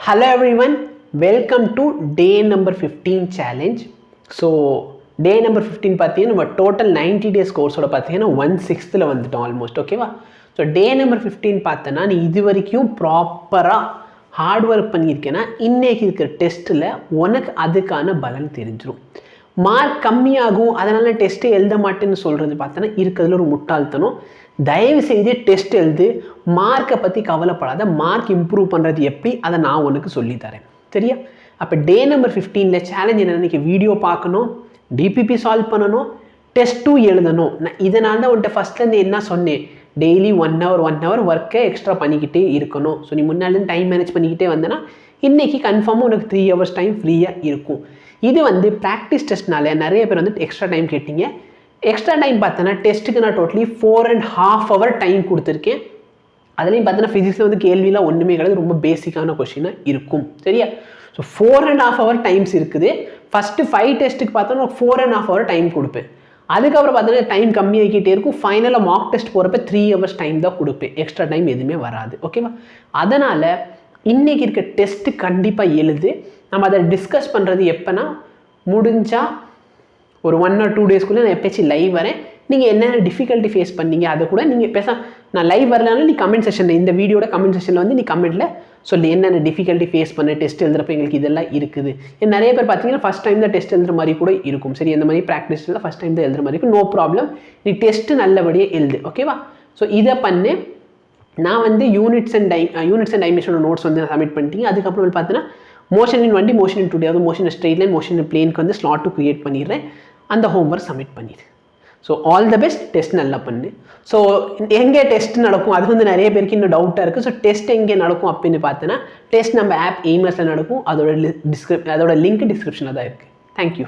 Hello everyone, welcome to day number 15 challenge. So day number 15 பார்த்தீங்கன்னா total 90 days course ஓட பார்த்தீங்கன்னா 1/6ல வந்துட்டோம் almost ஓகேவா. ஸோ டே நம்பர் 15 பார்த்தனா நீ இது வரைக்கும் ப்ராப்பராக ஹார்ட் ஒர்க் பண்ணியிருக்கேன்னா இன்றைக்கி இருக்கிற டெஸ்ட்டில் உனக்கு அதுக்கான பலன் தெரிஞ்சிடும். மார்க் கம்மியாகும் அதனால் டெஸ்ட்டு எழுத மாட்டேன்னு சொல்கிறது பார்த்தோன்னா இருக்கிறதுல ஒரு முட்டாள்தனம். தயவு செய்து டெஸ்ட் எழுது, மார்க்கை பற்றி கவலைப்படாத. மார்க் இம்ப்ரூவ் பண்ணுறது எப்படி அதை நான் உனக்கு சொல்லித்தரேன் சரியா. அப்போ டே நம்பர் 15ல் சேலஞ்ச் என்ன, இன்றைக்கி வீடியோ பார்க்கணும், டிபிபி சால்வ் பண்ணணும், டெஸ்ட்டும் எழுதணும். நான் இதனால் தான் உன்ட்ட ஃபஸ்ட்லேருந்து என்ன சொன்னேன், டெய்லி 1 hour ஒர்க்கை எக்ஸ்ட்ரா பண்ணிக்கிட்டே இருக்கணும். ஸோ நீ முன்னாடி டைம் மேனேஜ் பண்ணிக்கிட்டே வந்தேன்னா இன்றைக்கி கன்ஃபார்மாக உனக்கு 3 hours டைம் ஃப்ரீயாக இருக்கும். இது வந்து ப்ராக்டிஸ் டெஸ்ட்னால நிறைய பேர் வந்து எக்ஸ்ட்ரா டைம் கேட்டீங்க. எக்ஸ்ட்ரா டைம் பார்த்தோன்னா டெஸ்ட்டுக்கு நான் டோட்டலி 4.5 hour டைம் கொடுத்துருக்கேன். அதுலேயும் பார்த்தோன்னா ஃபிசிக்ஸில் வந்து கேள்விலாம் ஒன்றுமே கிடையாது, ரொம்ப பேசிக்கான கொஷினாக இருக்கும் சரியா. ஸோ 4.5 hour டைம்ஸ் இருக்குது. ஃபஸ்ட்டு 5 டெஸ்ட்டுக்கு பார்த்தோன்னா 4.5 hour டைம் கொடுப்பேன். அதுக்கப்புறம் பார்த்தோன்னா டைம் கம்மியாகிக்கிட்டே இருக்கும். ஃபைனலாக மார்க் டெஸ்ட் போகிறப்ப 3 hours டைம் தான் கொடுப்பேன், எக்ஸ்ட்ரா டைம் எதுவுமே வராது ஓகேவா. அதனால் இன்றைக்கி இருக்க டெஸ்ட்டு கண்டிப்பாக எழுது. நம்ம அதை டிஸ்கஸ் பண்ணுறது எப்போனா முடிஞ்சால் ஒரு 1 or 2 daysக்குள்ளே நான் எப்போச்சும் லைவ் வரேன். நீங்கள் என்னென்ன டிஃபிகல்ட்டி ஃபேஸ் பண்ணீங்க அதை கூட நீங்கள் நான் லைவ் வரலனாலும் நீ கமெண்ட் செஷனில், இந்த வீடியோட கமெண்ட் செஷனில் வந்து நீ கமெண்ட்டில் சொல்லி என்னென்ன டிஃபிகல்ட்டி ஃபேஸ் பண்ண டெஸ்ட் எழுதுறப்ப எங்களுக்கு இதெல்லாம் இருக்குது. நிறைய பேர் பார்த்தீங்கன்னா ஃபஸ்ட் டைம் தான் டெஸ்ட் எழுதுற மாதிரி கூட இருக்கும் சரி. இந்த மாதிரி ப்ராக்டிஸில் ஃபஸ்ட் டைம் தான் எழுதுற மாதிரி இருக்கும். நோ ப்ராப்ளம், நீ டெஸ்ட்டு நல்லபடியாக எழுது ஓகேவா. ஸோ இதை பண்ணு. நான் வந்து யூனிட்ஸ் அண்ட் டைமென்ஷனோட நோட்ஸ் வந்து சப்மிட் பண்ணிட்டீங்க. அதுக்கப்புறம் வந்து பார்த்தீங்கன்னா motion in 1D, motion in 2D, அதாவது motion straight line, motion in பிளேனுக்கு வந்து ஸ்லாட்டு க்ரியேட் பண்ணிடுறேன். அந்த ஹோம்ஒர்க் சப்மிட் பண்ணிடு. So all the best, test நல்லா பண்ணு. ஸோ எங்கே டெஸ்ட் நடக்கும் அது வந்து நிறைய பேருக்கு இன்னும் டவுட்டாக இருக்குது. ஸோ டெஸ்ட் எங்கே நடக்கும் அப்படின்னு பார்த்தோன்னா டெஸ்ட் நம்ம ஆப் எய்மஸில் நடக்கும். அதோட லிங்க் டிஸ்கிரிப்ஷனில் தான் இருக்குது. தேங்க்யூ.